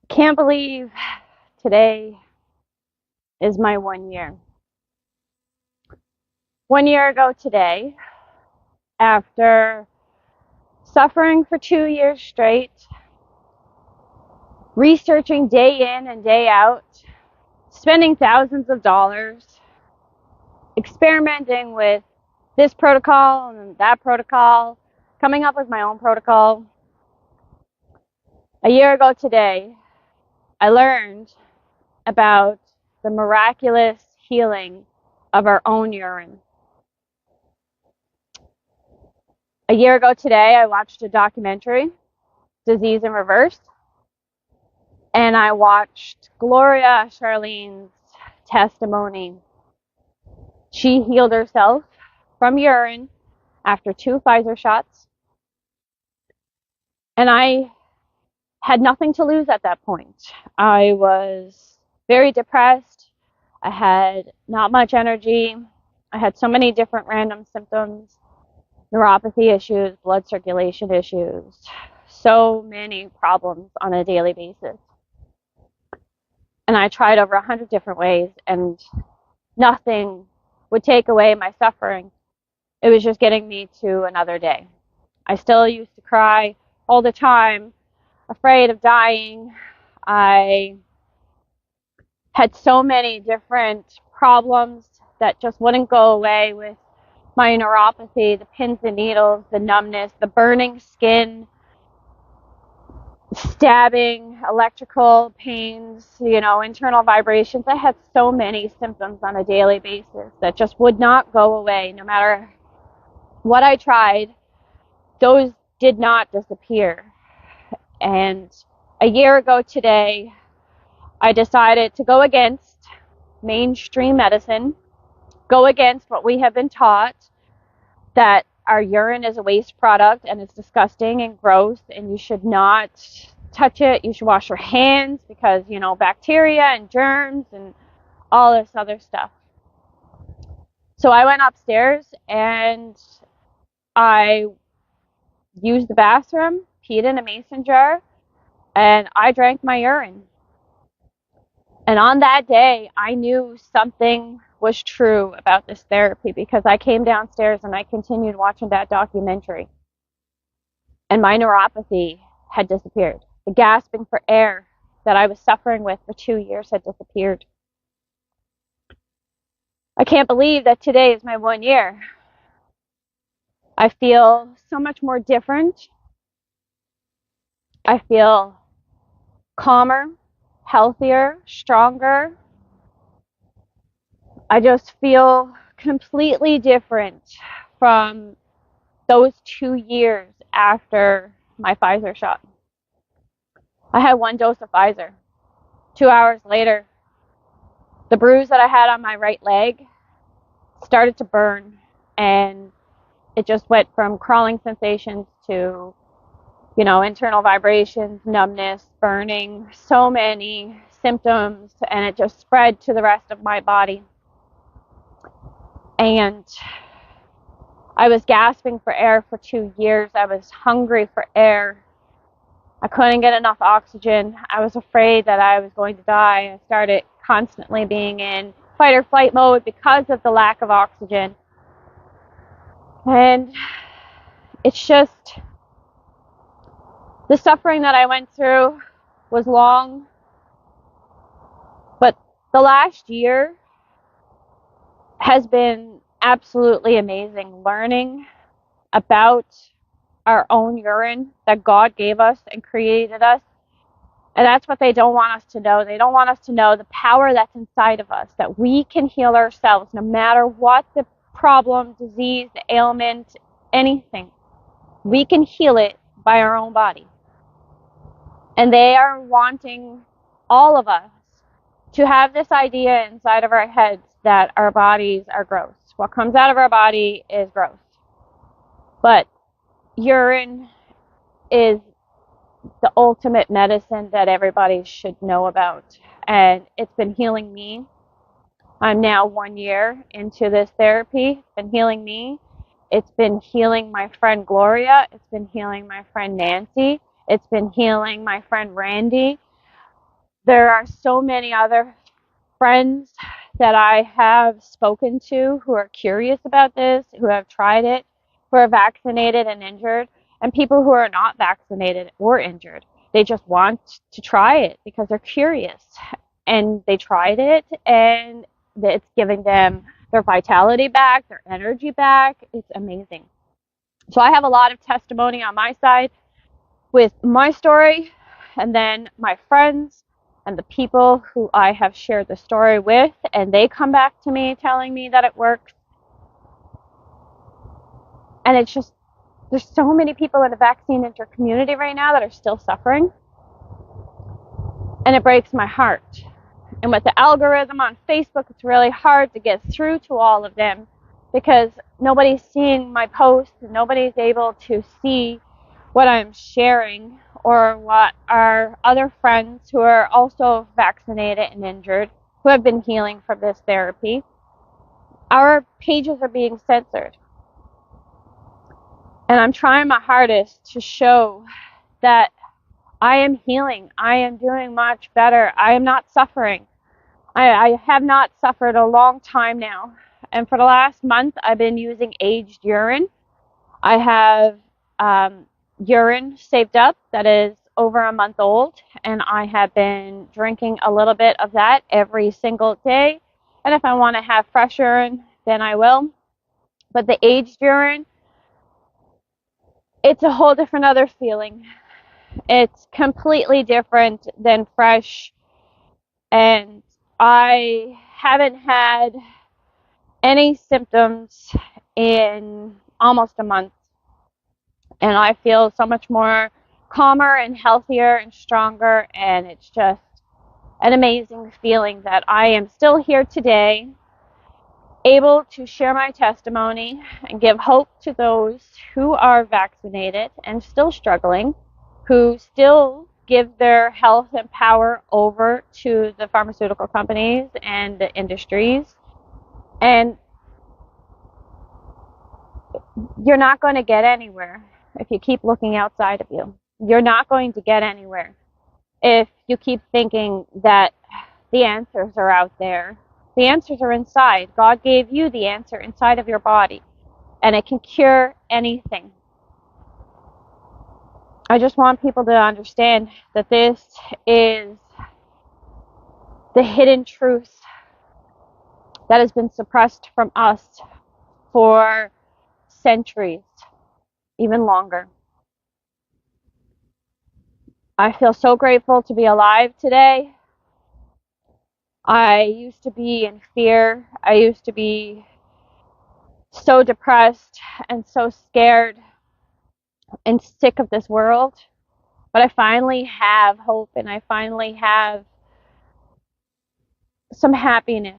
Can't believe today is my 1 year. 1 year ago today, after suffering for 2 years straight, researching day in and day out, spending thousands of dollars, experimenting with this protocol and that protocol, coming up with my own protocol. A year ago today, I learned about the miraculous healing of our own urine. A year ago today, I watched a documentary, Disease in Reverse, and I watched Gloria Charlene's testimony. She healed herself from urine after 2 Pfizer shots, and I had nothing to lose at that point. I was very depressed. I had not much energy. I had so many different random symptoms, neuropathy issues, blood circulation issues, so many problems on a daily basis. And I tried over 100 different ways, and nothing would take away my suffering. It was just getting me to another day. I still used to cry all the time, afraid of dying. I had so many different problems that just wouldn't go away with my neuropathy, the pins and needles, the numbness, the burning skin, stabbing, electrical pains, internal vibrations. I had so many symptoms on a daily basis that just would not go away. No matter what I tried, those did not disappear. And a year ago today, I decided to go against mainstream medicine, go against what we have been taught, that our urine is a waste product and it's disgusting and gross and you should not touch it. You should wash your hands because, bacteria and germs and all this other stuff. So I went upstairs and I used the bathroom, peed in a mason jar, and I drank my urine. And on that day, I knew something was true about this therapy because I came downstairs and I continued watching that documentary. And my neuropathy had disappeared. The gasping for air that I was suffering with for 2 years had disappeared. I can't believe that today is my 1 year. I feel so much more different. I feel calmer, healthier, stronger. I just feel completely different from those 2 years after my Pfizer shot. I had 1 dose of Pfizer. 2 hours later, the bruise that I had on my right leg started to burn, and it just went from crawling sensations to, internal vibrations, numbness, burning, so many symptoms, and it just spread to the rest of my body. And I was gasping for air for 2 years. I was hungry for air. I couldn't get enough oxygen. I was afraid that I was going to die. I started constantly being in fight or flight mode because of the lack of oxygen. And it's just, the suffering that I went through was long. But the last year has been absolutely amazing, learning about our own urine that God gave us and created us. And that's what they don't want us to know. They don't want us to know the power that's inside of us, that we can heal ourselves no matter what the problem, disease, ailment, anything. We can heal it by our own body. And they are wanting all of us to have this idea inside of our heads that our bodies are gross. What comes out of our body is gross. But urine is the ultimate medicine that everybody should know about. And it's been healing me. I'm now 1 year into this therapy. It's been healing me. It's been healing my friend Gloria. It's been healing my friend Nancy. It's been healing my friend Randy. There are so many other friends that I have spoken to who are curious about this, who have tried it, who are vaccinated and injured, and people who are not vaccinated or injured. They just want to try it because they're curious. And they tried it, and it's giving them their vitality back, their energy back. It's amazing. So I have a lot of testimony on my side with my story, and then my friends and the people who I have shared the story with, and they come back to me telling me that it works. And it's just, there's so many people in the vaccine community right now that are still suffering, and it breaks my heart. And with the algorithm on Facebook, it's really hard to get through to all of them because nobody's seeing my posts and nobody's able to see what I'm sharing or what our other friends who are also vaccinated and injured, who have been healing from this therapy. Our pages are being censored. And I'm trying my hardest to show that I am healing. I am doing much better. I am not suffering. I have not suffered a long time now. And for the last month, I've been using aged urine. I have urine saved up that is over a month old, and I have been drinking a little bit of that every single day. And if I want to have fresh urine, then I will. But the aged urine, it's a whole different other feeling. It's completely different than fresh, and I haven't had any symptoms in almost a month, and I feel so much more calmer and healthier and stronger, and it's just an amazing feeling that I am still here today, able to share my testimony and give hope to those who are vaccinated and still struggling, who still give their health and power over to the pharmaceutical companies and the industries. And you're not going to get anywhere if you keep looking outside of you. You're not going to get anywhere if you keep thinking that the answers are out there. The answers are inside. God gave you the answer inside of your body, and it can cure anything. I just want people to understand that this is the hidden truth that has been suppressed from us for centuries, even longer. I feel so grateful to be alive today. I used to be in fear. I used to be so depressed and so scared and sick of this world. But I finally have hope, and I finally have some happiness.